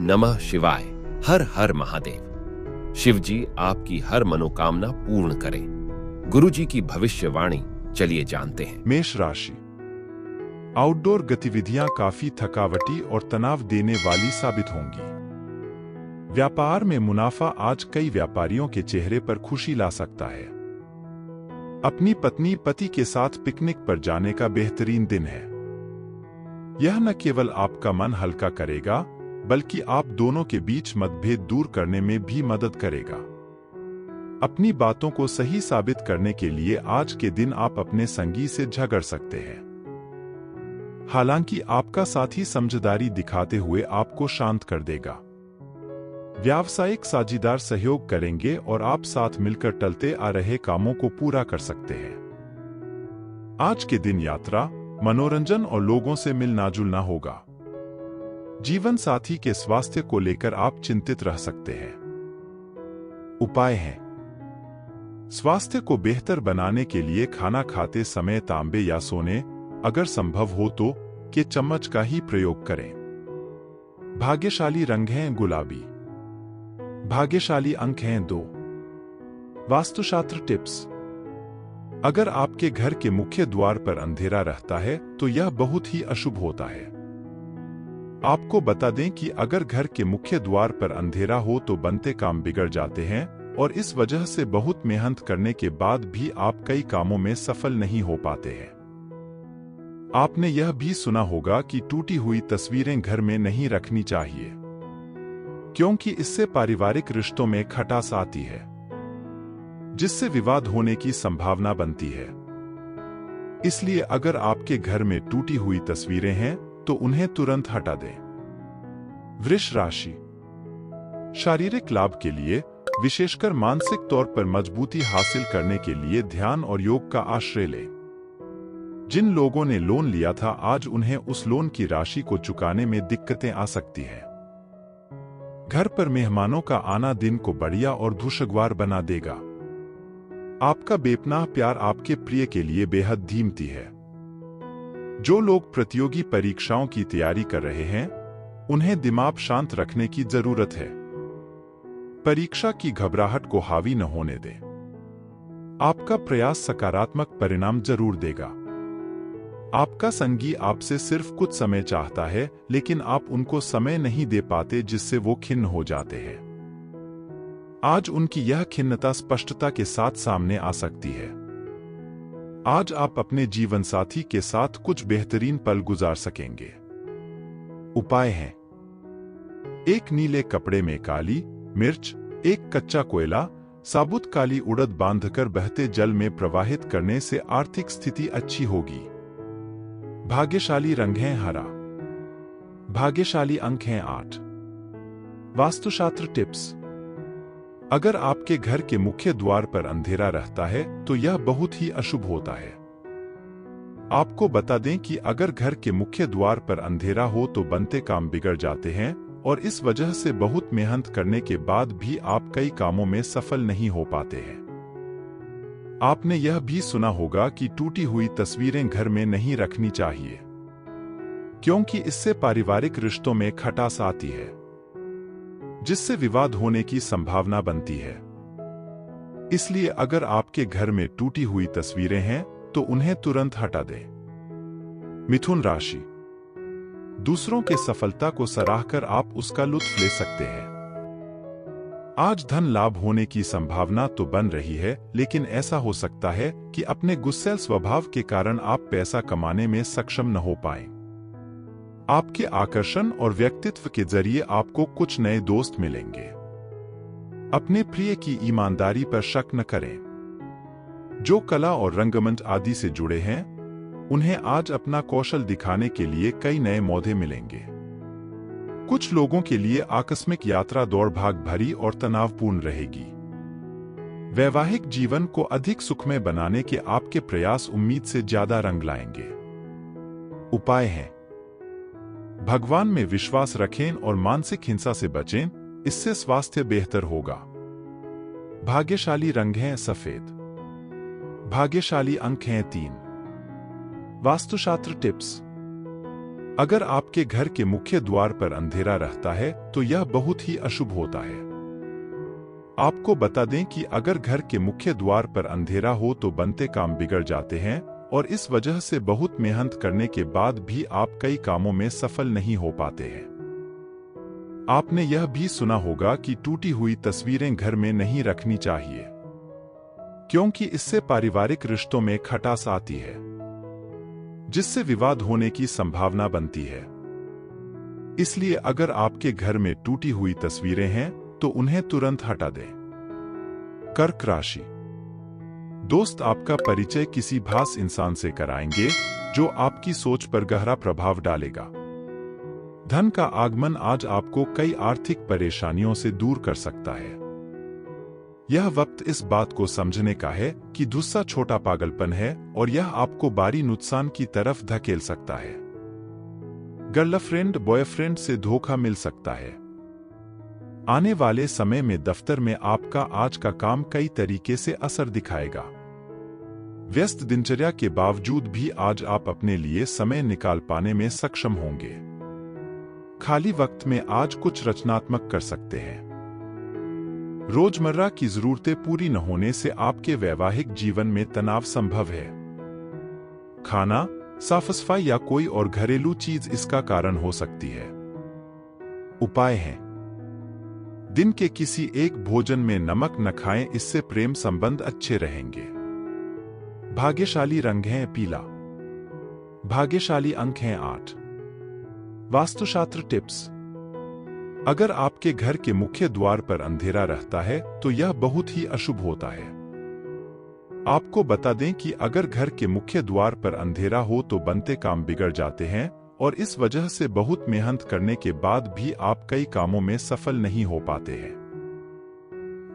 नमः शिवाय। हर हर महादेव। शिव जी आपकी हर मनोकामना पूर्ण करें। गुरु जी की भविष्यवाणी चलिए जानते हैं। मेष राशि। आउटडोर गतिविधियां काफी थकावटी और तनाव देने वाली साबित होंगी। व्यापार में मुनाफा आज कई व्यापारियों के चेहरे पर खुशी ला सकता है। अपनी पत्नी पति के साथ पिकनिक पर जाने का बेहतरीन दिन है। यह न केवल आपका मन हल्का करेगा, बल्कि आप दोनों के बीच मतभेद दूर करने में भी मदद करेगा। अपनी बातों को सही साबित करने के लिए आज के दिन आप अपने संगी से झगड़ सकते हैं। हालांकि आपका साथी समझदारी दिखाते हुए आपको शांत कर देगा। व्यावसायिक साझीदार सहयोग करेंगे और आप साथ मिलकर टलते आ रहे कामों को पूरा कर सकते हैं। आज के दिन यात्रा, मनोरंजन और लोगों से मिलना जुलना होगा। जीवन साथी के स्वास्थ्य को लेकर आप चिंतित रह सकते हैं। उपाय हैं। स्वास्थ्य को बेहतर बनाने के लिए खाना खाते समय तांबे या सोने, अगर संभव हो तो, के चम्मच का ही प्रयोग करें। भाग्यशाली रंग हैं गुलाबी। भाग्यशाली अंक हैं 2। वास्तुशास्त्र टिप्स। अगर आपके घर के मुख्य द्वार पर अंधेरा रहता है तो यह बहुत ही अशुभ होता है। आपको बता दें कि अगर घर के मुख्य द्वार पर अंधेरा हो तो बनते काम बिगड़ जाते हैं और इस वजह से बहुत मेहनत करने के बाद भी आप कई कामों में सफल नहीं हो पाते हैं। आपने यह भी सुना होगा कि टूटी हुई तस्वीरें घर में नहीं रखनी चाहिए, क्योंकि इससे पारिवारिक रिश्तों में खटास आती है, जिससे विवाद होने की संभावना बनती है। इसलिए अगर आपके घर में टूटी हुई तस्वीरें हैं तो उन्हें तुरंत हटा दें। वृष राशि। शारीरिक लाभ के लिए, विशेषकर मानसिक तौर पर मजबूती हासिल करने के लिए ध्यान और योग का आश्रय लें। जिन लोगों ने लोन लिया था आज उन्हें उस लोन की राशि को चुकाने में दिक्कतें आ सकती हैं। घर पर मेहमानों का आना दिन को बढ़िया और खुशगवार बना देगा। आपका बेपनाह प्यार आपके प्रिय के लिए बेहद कीमती है। जो लोग प्रतियोगी परीक्षाओं की तैयारी कर रहे हैं, उन्हें दिमाग शांत रखने की जरूरत है। परीक्षा की घबराहट को हावी न होने दें। आपका प्रयास सकारात्मक परिणाम जरूर देगा। आपका संगी आपसे सिर्फ कुछ समय चाहता है, लेकिन आप उनको समय नहीं दे पाते, जिससे वो खिन्न हो जाते हैं। आज उनकी यह खिन्नता स्पष्टता के साथ सामने आ सकती है। आज आप अपने जीवन साथी के साथ कुछ बेहतरीन पल गुजार सकेंगे। उपाय हैं। एक नीले कपड़े में काली मिर्च, एक कच्चा कोयला, साबुत काली उड़द बांधकर बहते जल में प्रवाहित करने से आर्थिक स्थिति अच्छी होगी। भाग्यशाली रंग है हरा। भाग्यशाली अंक हैं 8। वास्तुशास्त्र टिप्स। अगर आपके घर के मुख्य द्वार पर अंधेरा रहता है तो यह बहुत ही अशुभ होता है। आपको बता दें कि अगर घर के मुख्य द्वार पर अंधेरा हो तो बनते काम बिगड़ जाते हैं और इस वजह से बहुत मेहनत करने के बाद भी आप कई कामों में सफल नहीं हो पाते हैं। आपने यह भी सुना होगा कि टूटी हुई तस्वीरें घर में नहीं रखनी चाहिए, क्योंकि इससे पारिवारिक रिश्तों में खटास आती है, जिससे विवाद होने की संभावना बनती है। इसलिए अगर आपके घर में टूटी हुई तस्वीरें हैं तो उन्हें तुरंत हटा दें। मिथुन राशि। दूसरों के सफलता को सराहकर आप उसका लुत्फ ले सकते हैं। आज धन लाभ होने की संभावना तो बन रही है, लेकिन ऐसा हो सकता है कि अपने गुस्सैल स्वभाव के कारण आप पैसा कमाने में सक्षम न हो पाएं। आपके आकर्षण और व्यक्तित्व के जरिए आपको कुछ नए दोस्त मिलेंगे। अपने प्रिय की ईमानदारी पर शक न करें। जो कला और रंगमंच आदि से जुड़े हैं, उन्हें आज अपना कौशल दिखाने के लिए कई नए मौके मिलेंगे। कुछ लोगों के लिए आकस्मिक यात्रा दौड़ भाग भरी और तनावपूर्ण रहेगी। वैवाहिक जीवन को अधिक सुखमय बनाने के आपके प्रयास उम्मीद से ज्यादा रंग लाएंगे। उपाय हैं। भगवान में विश्वास रखें और मानसिक हिंसा से बचें, इससे स्वास्थ्य बेहतर होगा। भाग्यशाली रंग है सफेद। भाग्यशाली अंक हैं 3। वास्तुशास्त्र टिप्स। अगर आपके घर के मुख्य द्वार पर अंधेरा रहता है तो यह बहुत ही अशुभ होता है। आपको बता दें कि अगर घर के मुख्य द्वार पर अंधेरा हो तो बनते काम बिगड़ जाते हैं और इस वजह से बहुत मेहनत करने के बाद भी आप कई कामों में सफल नहीं हो पाते हैं। आपने यह भी सुना होगा कि टूटी हुई तस्वीरें घर में नहीं रखनी चाहिए, क्योंकि इससे पारिवारिक रिश्तों में खटास आती है, जिससे विवाद होने की संभावना बनती है। इसलिए अगर आपके घर में टूटी हुई तस्वीरें हैं तो उन्हें तुरंत हटा दें। कर्क राशि। दोस्त आपका परिचय किसी खास इंसान से कराएंगे जो आपकी सोच पर गहरा प्रभाव डालेगा। धन का आगमन आज आपको कई आर्थिक परेशानियों से दूर कर सकता है। यह वक्त इस बात को समझने का है कि गुस्सा छोटा पागलपन है और यह आपको भारी नुकसान की तरफ धकेल सकता है। गर्लफ्रेंड बॉयफ्रेंड से धोखा मिल सकता है। आने वाले समय में दफ्तर में आपका आज का काम कई तरीके से असर दिखाएगा। व्यस्त दिनचर्या के बावजूद भी आज आप अपने लिए समय निकाल पाने में सक्षम होंगे। खाली वक्त में आज कुछ रचनात्मक कर सकते हैं। रोजमर्रा की जरूरतें पूरी न होने से आपके वैवाहिक जीवन में तनाव संभव है। खाना, साफ सफाई या कोई और घरेलू चीज इसका कारण हो सकती है। उपाय हैं: दिन के किसी एक भोजन में नमक न खाएं, इससे प्रेम संबंध अच्छे रहेंगे। भाग्यशाली रंग है पीला। भाग्यशाली अंक हैं 8। वास्तुशास्त्र टिप्स। अगर आपके घर के मुख्य द्वार पर अंधेरा रहता है तो यह बहुत ही अशुभ होता है। आपको बता दें कि अगर घर के मुख्य द्वार पर अंधेरा हो तो बनते काम बिगड़ जाते हैं और इस वजह से बहुत मेहनत करने के बाद भी आप कई कामों में सफल नहीं हो पाते हैं।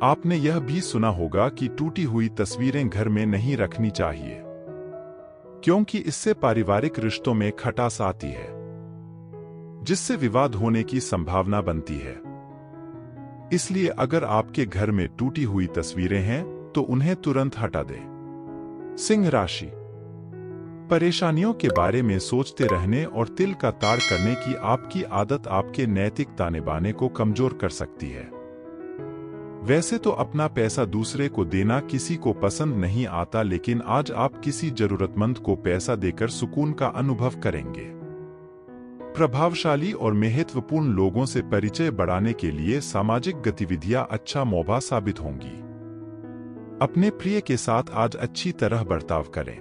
आपने यह भी सुना होगा कि टूटी हुई तस्वीरें घर में नहीं रखनी चाहिए, क्योंकि इससे पारिवारिक रिश्तों में खटास आती है, जिससे विवाद होने की संभावना बनती है। इसलिए अगर आपके घर में टूटी हुई तस्वीरें हैं तो उन्हें तुरंत हटा दें। सिंह राशि। परेशानियों के बारे में सोचते रहने और तिल का ताड़ करने की आपकी आदत आपके नैतिक ताने बाने को कमजोर कर सकती है। वैसे तो अपना पैसा दूसरे को देना किसी को पसंद नहीं आता, लेकिन आज आप किसी जरूरतमंद को पैसा देकर सुकून का अनुभव करेंगे। प्रभावशाली और महत्वपूर्ण लोगों से परिचय बढ़ाने के लिए सामाजिक गतिविधियां अच्छा मौका साबित होंगी। अपने प्रिय के साथ आज अच्छी तरह बर्ताव करें।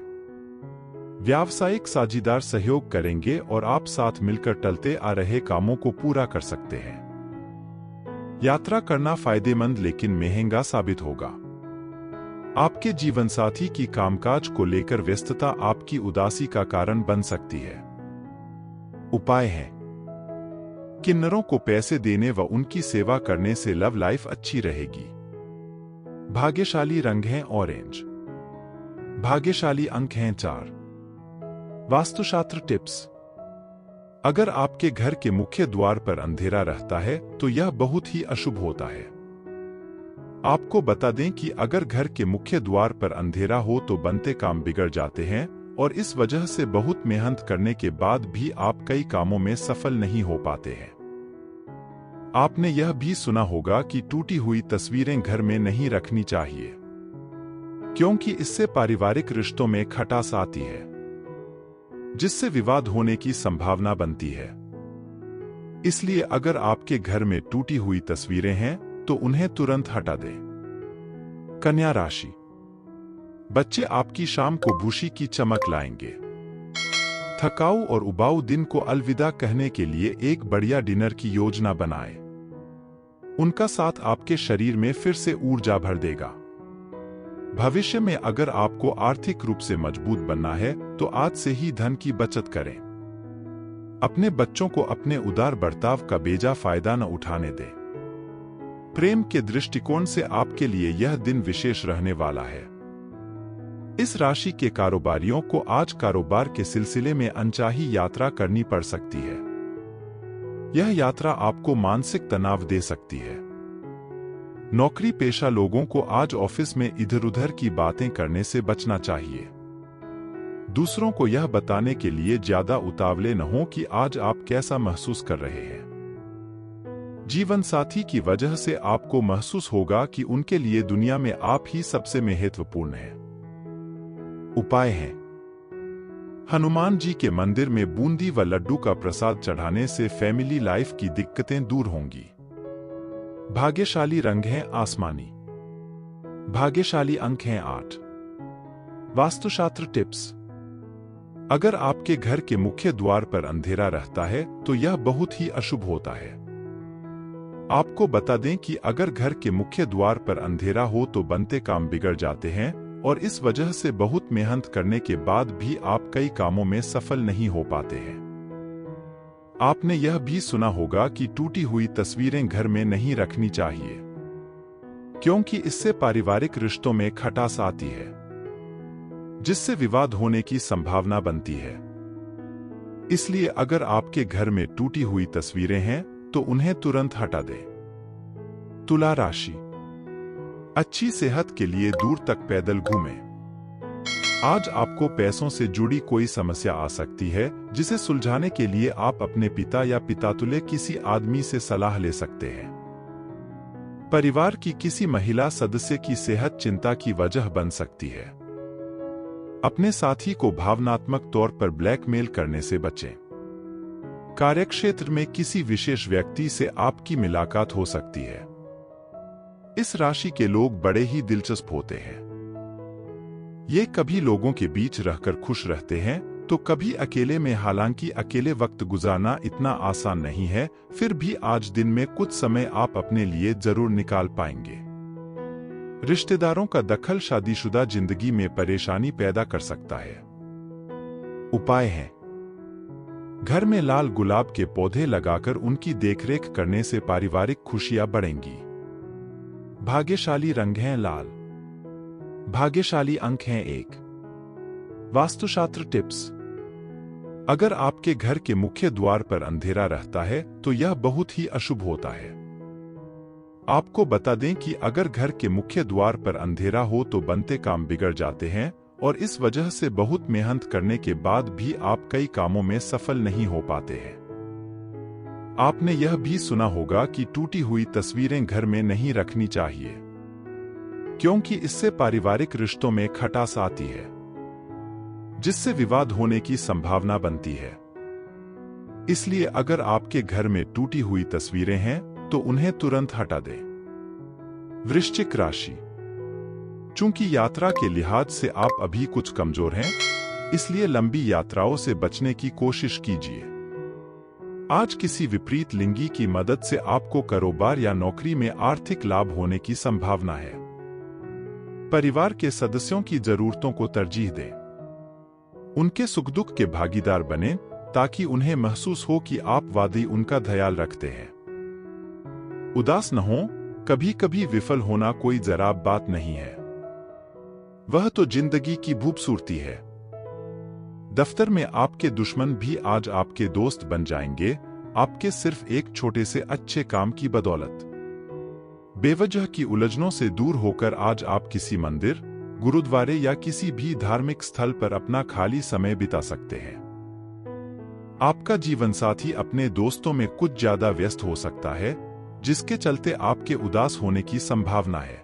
व्यावसायिक साझेदार सहयोग करेंगे और आप साथ मिलकर टलते आ रहे कामों को पूरा कर सकते हैं। यात्रा करना फायदेमंद लेकिन महंगा साबित होगा। आपके जीवनसाथी की कामकाज को लेकर व्यस्तता आपकी उदासी का कारण बन सकती है। उपाय है: किन्नरों को पैसे देने व उनकी सेवा करने से लव लाइफ अच्छी रहेगी। भाग्यशाली रंग है ऑरेंज। भाग्यशाली अंक हैं 4। वास्तुशास्त्र टिप्स। अगर आपके घर के मुख्य द्वार पर अंधेरा रहता है तो यह बहुत ही अशुभ होता है। आपको बता दें कि अगर घर के मुख्य द्वार पर अंधेरा हो तो बनते काम बिगड़ जाते हैं और इस वजह से बहुत मेहनत करने के बाद भी आप कई कामों में सफल नहीं हो पाते हैं। आपने यह भी सुना होगा कि टूटी हुई तस्वीरें घर में नहीं रखनी चाहिए, क्योंकि इससे पारिवारिक रिश्तों में खटास आती है, जिससे विवाद होने की संभावना बनती है। इसलिए अगर आपके घर में टूटी हुई तस्वीरें हैं तो उन्हें तुरंत हटा दें। कन्या राशि। बच्चे आपकी शाम को खुशी की चमक लाएंगे। थकाऊ और उबाऊ दिन को अलविदा कहने के लिए एक बढ़िया डिनर की योजना बनाएं। उनका साथ आपके शरीर में फिर से ऊर्जा भर देगा। भविष्य में अगर आपको आर्थिक रूप से मजबूत बनना है तो आज से ही धन की बचत करें। अपने बच्चों को अपने उदार बर्ताव का बेजा फायदा न उठाने दें। प्रेम के दृष्टिकोण से आपके लिए यह दिन विशेष रहने वाला है। इस राशि के कारोबारियों को आज कारोबार के सिलसिले में अनचाही यात्रा करनी पड़ सकती है। यह यात्रा आपको मानसिक तनाव दे सकती है। नौकरी पेशा लोगों को आज ऑफिस में इधर उधर की बातें करने से बचना चाहिए। दूसरों को यह बताने के लिए ज्यादा उतावले न हो कि आज आप कैसा महसूस कर रहे हैं। जीवन साथी की वजह से आपको महसूस होगा कि उनके लिए दुनिया में आप ही सबसे महत्वपूर्ण हैं। उपाय है, हनुमान जी के मंदिर में बूंदी व लड्डू का प्रसाद चढ़ाने से फैमिली लाइफ की दिक्कतें दूर होंगी। भाग्यशाली रंग है आसमानी। भाग्यशाली अंक हैं 8। वास्तुशास्त्र टिप्स। अगर आपके घर के मुख्य द्वार पर अंधेरा रहता है तो यह बहुत ही अशुभ होता है। आपको बता दें कि अगर घर के मुख्य द्वार पर अंधेरा हो तो बनते काम बिगड़ जाते हैं और इस वजह से बहुत मेहनत करने के बाद भी आप कई कामों में सफल नहीं हो पाते हैं। आपने यह भी सुना होगा कि टूटी हुई तस्वीरें घर में नहीं रखनी चाहिए, क्योंकि इससे पारिवारिक रिश्तों में खटास आती है, जिससे विवाद होने की संभावना बनती है। इसलिए अगर आपके घर में टूटी हुई तस्वीरें हैं तो उन्हें तुरंत हटा दें। तुला राशि। अच्छी सेहत के लिए दूर तक पैदल घूमें। आज आपको पैसों से जुड़ी कोई समस्या आ सकती है, जिसे सुलझाने के लिए आप अपने पिता या पितातुल्य किसी आदमी से सलाह ले सकते हैं। परिवार की किसी महिला सदस्य की सेहत चिंता की वजह बन सकती है। अपने साथी को भावनात्मक तौर पर ब्लैकमेल करने से बचें। कार्यक्षेत्र में किसी विशेष व्यक्ति से आपकी मुलाकात हो सकती है। इस राशि के लोग बड़े ही दिलचस्प होते हैं। ये कभी लोगों के बीच रहकर खुश रहते हैं तो कभी अकेले में। हालांकि अकेले वक्त गुजारना इतना आसान नहीं है, फिर भी आज दिन में कुछ समय आप अपने लिए जरूर निकाल पाएंगे। रिश्तेदारों का दखल शादीशुदा जिंदगी में परेशानी पैदा कर सकता है। उपाय है, घर में लाल गुलाब के पौधे लगाकर उनकी देखरेख करने से पारिवारिक खुशियां बढ़ेंगी। भाग्यशाली रंग हैं लाल। भाग्यशाली अंक हैं 1। वास्तुशास्त्र टिप्स। अगर आपके घर के मुख्य द्वार पर अंधेरा रहता है तो यह बहुत ही अशुभ होता है। आपको बता दें कि अगर घर के मुख्य द्वार पर अंधेरा हो तो बनते काम बिगड़ जाते हैं और इस वजह से बहुत मेहनत करने के बाद भी आप कई कामों में सफल नहीं हो पाते हैं। आपने यह भी सुना होगा कि टूटी हुई तस्वीरें घर में नहीं रखनी चाहिए, क्योंकि इससे पारिवारिक रिश्तों में खटास आती है, जिससे विवाद होने की संभावना बनती है। इसलिए अगर आपके घर में टूटी हुई तस्वीरें हैं तो उन्हें तुरंत हटा दें। वृश्चिक राशि। चूंकि यात्रा के लिहाज से आप अभी कुछ कमजोर हैं, इसलिए लंबी यात्राओं से बचने की कोशिश कीजिए। आज किसी विपरीत लिंगी की मदद से आपको कारोबार या नौकरी में आर्थिक लाभ होने की संभावना है। परिवार के सदस्यों की जरूरतों को तरजीह दें। उनके सुख दुख के भागीदार बनें ताकि उन्हें महसूस हो कि आप वाकई उनका ख्याल रखते हैं। उदास न हो, कभी कभी विफल होना कोई जराब बात नहीं है, वह तो जिंदगी की खूबसूरती है। दफ्तर में आपके दुश्मन भी आज आपके दोस्त बन जाएंगे, आपके सिर्फ एक छोटे से अच्छे काम की बदौलत। बेवजह की उलझनों से दूर होकर आज आप किसी मंदिर, गुरुद्वारे या किसी भी धार्मिक स्थल पर अपना खाली समय बिता सकते हैं। आपका जीवन साथी अपने दोस्तों में कुछ ज्यादा व्यस्त हो सकता है, जिसके चलते आपके उदास होने की संभावना है।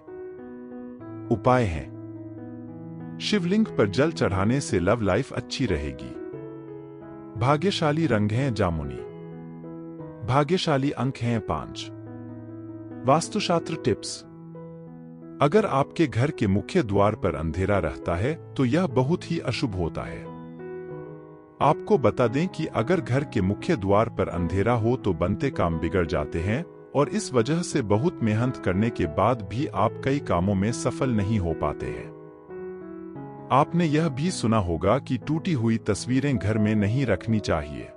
उपाय है, शिवलिंग पर जल चढ़ाने से लव लाइफ अच्छी रहेगी। भाग्यशाली रंग हैं जामुनी। भाग्यशाली अंक हैं 5। वास्तुशास्त्र टिप्स। अगर आपके घर के मुख्य द्वार पर अंधेरा रहता है तो यह बहुत ही अशुभ होता है। आपको बता दें कि अगर घर के मुख्य द्वार पर अंधेरा हो तो बनते काम बिगड़ जाते हैं और इस वजह से बहुत मेहनत करने के बाद भी आप कई कामों में सफल नहीं हो पाते हैं। आपने यह भी सुना होगा कि टूटी हुई तस्वीरें घर में नहीं रखनी चाहिए,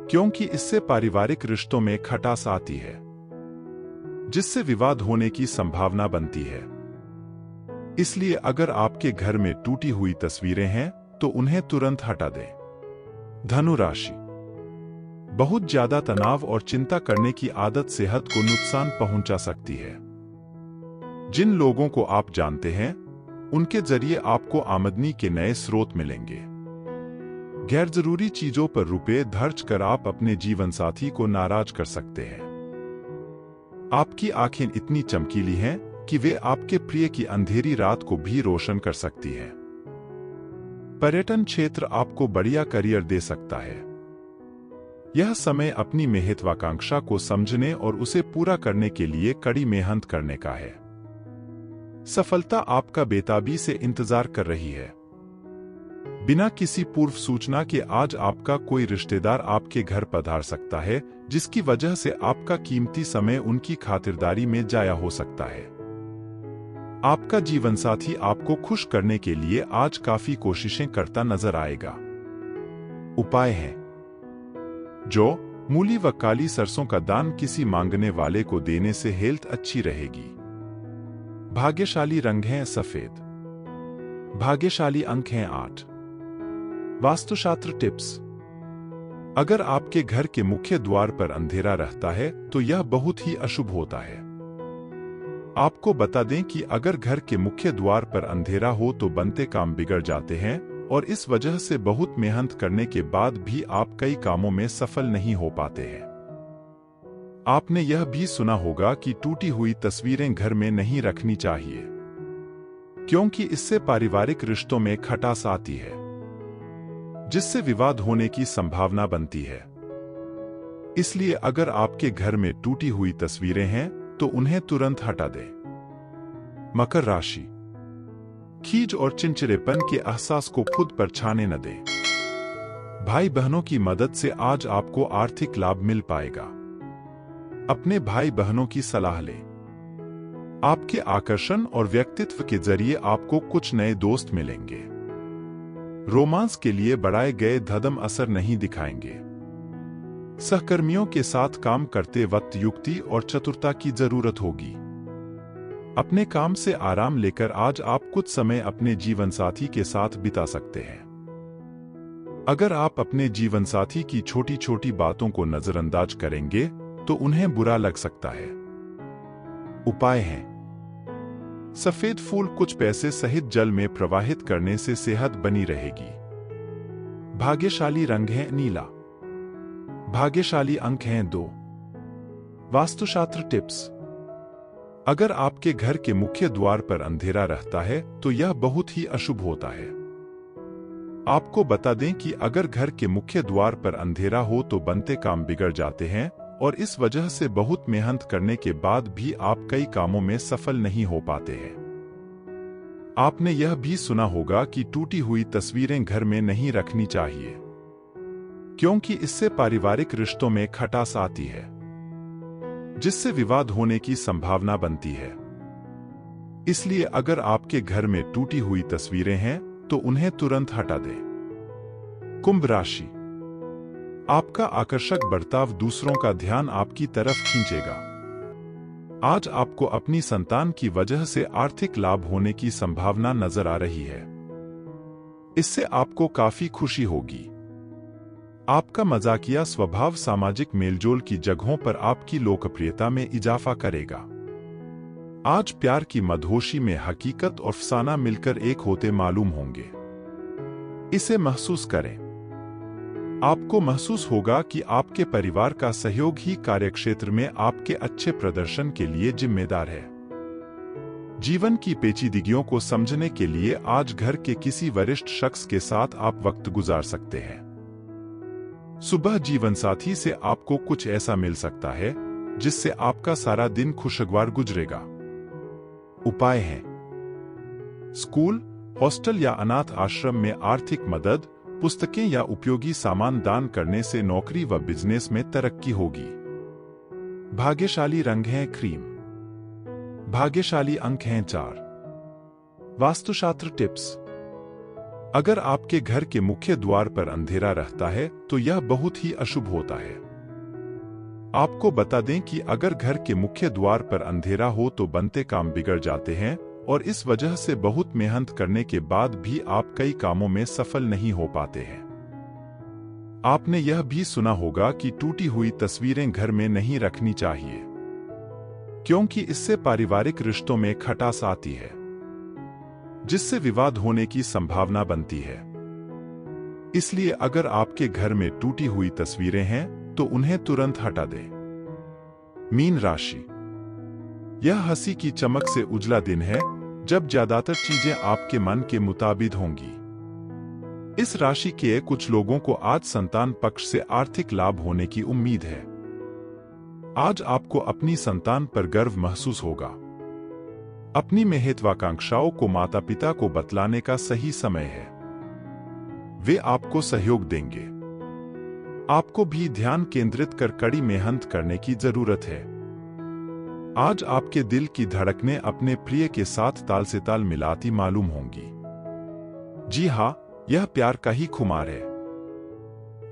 क्योंकि इससे पारिवारिक रिश्तों में खटास आती है, जिससे विवाद होने की संभावना बनती है। इसलिए अगर आपके घर में टूटी हुई तस्वीरें हैं तो उन्हें तुरंत हटा दें। धनु राशि। बहुत ज्यादा तनाव और चिंता करने की आदत सेहत को नुकसान पहुंचा सकती है। जिन लोगों को आप जानते हैं उनके जरिए आपको आमदनी के नए स्रोत मिलेंगे। गैर जरूरी चीजों पर रुपए खर्च कर आप अपने जीवन साथी को नाराज कर सकते हैं। आपकी आंखें इतनी चमकीली हैं कि वे आपके प्रिय की अंधेरी रात को भी रोशन कर सकती हैं। पर्यटन क्षेत्र आपको बढ़िया करियर दे सकता है। यह समय अपनी महत्वाकांक्षा को समझने और उसे पूरा करने के लिए कड़ी मेहनत करने का है। सफलता आपका बेताबी से इंतजार कर रही है। बिना किसी पूर्व सूचना के आज आपका कोई रिश्तेदार आपके घर पधार सकता है, जिसकी वजह से आपका कीमती समय उनकी खातिरदारी में जाया हो सकता है। आपका जीवनसाथी आपको खुश करने के लिए आज काफी कोशिशें करता नजर आएगा। उपाय है: जो मूली व काली सरसों का दान किसी मांगने वाले को देने से हेल्थ अच्छी रहेगी। भाग्यशाली रंग है सफेद। भाग्यशाली अंक हैं 8। वास्तुशास्त्र टिप्स: अगर आपके घर के मुख्य द्वार पर अंधेरा रहता है तो यह बहुत ही अशुभ होता है। आपको बता दें कि अगर घर के मुख्य द्वार पर अंधेरा हो तो बनते काम बिगड़ जाते हैं और इस वजह से बहुत मेहनत करने के बाद भी आप कई कामों में सफल नहीं हो पाते हैं। आपने यह भी सुना होगा कि टूटी हुई तस्वीरें घर में नहीं रखनी चाहिए, क्योंकि इससे पारिवारिक रिश्तों में खटास आती है, जिससे विवाद होने की संभावना बनती है। इसलिए अगर आपके घर में टूटी हुई तस्वीरें हैं तो उन्हें तुरंत हटा दें। मकर राशि: खीज और चिड़चिड़ेपन के एहसास को खुद पर छाने न दें। भाई बहनों की मदद से आज आपको आर्थिक लाभ मिल पाएगा। अपने भाई बहनों की सलाह लें। आपके आकर्षण और व्यक्तित्व के जरिए आपको कुछ नए दोस्त मिलेंगे। रोमांस के लिए बढ़ाए गए कदम असर नहीं दिखाएंगे। सहकर्मियों के साथ काम करते वक्त युक्ति और चतुरता की जरूरत होगी। अपने काम से आराम लेकर आज आप कुछ समय अपने जीवनसाथी के साथ बिता सकते हैं। अगर आप अपने जीवनसाथी की छोटी छोटी बातों को नजरअंदाज करेंगे तो उन्हें बुरा लग सकता है। उपाय है: सफेद फूल कुछ पैसे सहित जल में प्रवाहित करने से सेहत बनी रहेगी। भाग्यशाली रंग है नीला। भाग्यशाली अंक हैं 2। वास्तुशास्त्र टिप्स: अगर आपके घर के मुख्य द्वार पर अंधेरा रहता है तो यह बहुत ही अशुभ होता है। आपको बता दें कि अगर घर के मुख्य द्वार पर अंधेरा हो तो बनते काम बिगड़ जाते हैं और इस वजह से बहुत मेहनत करने के बाद भी आप कई कामों में सफल नहीं हो पाते हैं। आपने यह भी सुना होगा कि टूटी हुई तस्वीरें घर में नहीं रखनी चाहिए, क्योंकि इससे पारिवारिक रिश्तों में खटास आती है, जिससे विवाद होने की संभावना बनती है। इसलिए अगर आपके घर में टूटी हुई तस्वीरें हैं तो उन्हें तुरंत हटा दें। कुंभ राशि: आपका आकर्षक बर्ताव दूसरों का ध्यान आपकी तरफ खींचेगा। आज आपको अपनी संतान की वजह से आर्थिक लाभ होने की संभावना नजर आ रही है। इससे आपको काफी खुशी होगी। आपका मजाकिया स्वभाव सामाजिक मेलजोल की जगहों पर आपकी लोकप्रियता में इजाफा करेगा। आज प्यार की मदहोशी में हकीकत और अफसाना मिलकर एक होते मालूम होंगे। इसे महसूस करें। आपको महसूस होगा कि आपके परिवार का सहयोग ही कार्यक्षेत्र में आपके अच्छे प्रदर्शन के लिए जिम्मेदार है। जीवन की पेचीदगियों को समझने के लिए आज घर के किसी वरिष्ठ शख्स के साथ आप वक्त गुजार सकते हैं। सुबह जीवनसाथी से आपको कुछ ऐसा मिल सकता है जिससे आपका सारा दिन खुशगवार गुजरेगा। उपाय है: स्कूल, हॉस्टल या अनाथ आश्रम में आर्थिक मदद, पुस्तकें या उपयोगी सामान दान करने से नौकरी व बिजनेस में तरक्की होगी। भाग्यशाली रंग है क्रीम। भाग्यशाली अंक हैं 4। वास्तुशास्त्र टिप्स: अगर आपके घर के मुख्य द्वार पर अंधेरा रहता है तो यह बहुत ही अशुभ होता है। आपको बता दें कि अगर घर के मुख्य द्वार पर अंधेरा हो तो बनते काम बिगड़ जाते हैं और इस वजह से बहुत मेहनत करने के बाद भी आप कई कामों में सफल नहीं हो पाते हैं। आपने यह भी सुना होगा कि टूटी हुई तस्वीरें घर में नहीं रखनी चाहिए, क्योंकि इससे पारिवारिक रिश्तों में खटास आती है। जिससे विवाद होने की संभावना बनती है। इसलिए अगर आपके घर में टूटी हुई तस्वीरें हैं तो उन्हें तुरंत हटा दें। मीन राशि, यह हंसी की चमक से उजला दिन है जब ज्यादातर चीजें आपके मन के मुताबिक होंगी। इस राशि के कुछ लोगों को आज संतान पक्ष से आर्थिक लाभ होने की उम्मीद है। आज आपको अपनी संतान पर गर्व महसूस होगा। अपनी महत्वाकांक्षाओं को माता पिता को बतलाने का सही समय है। वे आपको सहयोग देंगे। आपको भी ध्यान केंद्रित कर कड़ी मेहनत करने की जरूरत है। आज आपके दिल की धड़कनें अपने प्रिय के साथ ताल से ताल मिलाती मालूम होंगी। जी हाँ, यह प्यार का ही खुमार है।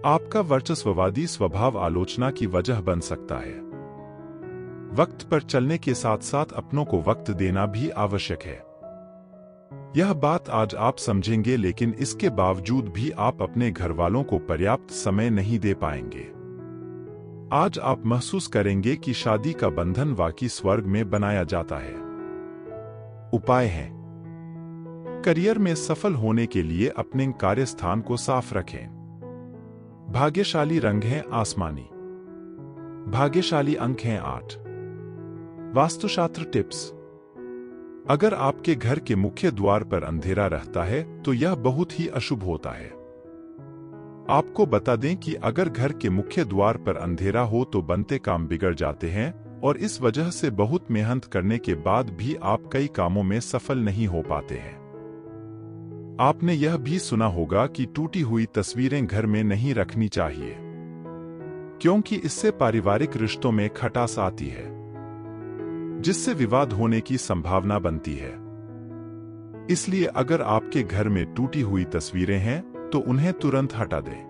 आपका वर्चस्ववादी स्वभाव आलोचना की वजह बन सकता है। वक्त पर चलने के साथ साथ अपनों को वक्त देना भी आवश्यक है। यह बात आज आप समझेंगे, लेकिन इसके बावजूद भी आप अपने घर वालों को पर्याप्त समय नहीं दे पाएंगे। आज आप महसूस करेंगे कि शादी का बंधन वाकई स्वर्ग में बनाया जाता है। उपाय है, करियर में सफल होने के लिए अपने कार्यस्थान को साफ रखें। भाग्यशाली रंग है आसमानी। भाग्यशाली अंक हैं 8। वास्तुशास्त्र टिप्स, अगर आपके घर के मुख्य द्वार पर अंधेरा रहता है तो यह बहुत ही अशुभ होता है। आपको बता दें कि अगर घर के मुख्य द्वार पर अंधेरा हो तो बनते काम बिगड़ जाते हैं और इस वजह से बहुत मेहनत करने के बाद भी आप कई कामों में सफल नहीं हो पाते हैं। आपने यह भी सुना होगा कि टूटी हुई तस्वीरें घर में नहीं रखनी चाहिए, क्योंकि इससे पारिवारिक रिश्तों में खटास आती है, जिससे विवाद होने की संभावना बनती है। इसलिए अगर आपके घर में टूटी हुई तस्वीरें हैं तो उन्हें तुरंत हटा दें।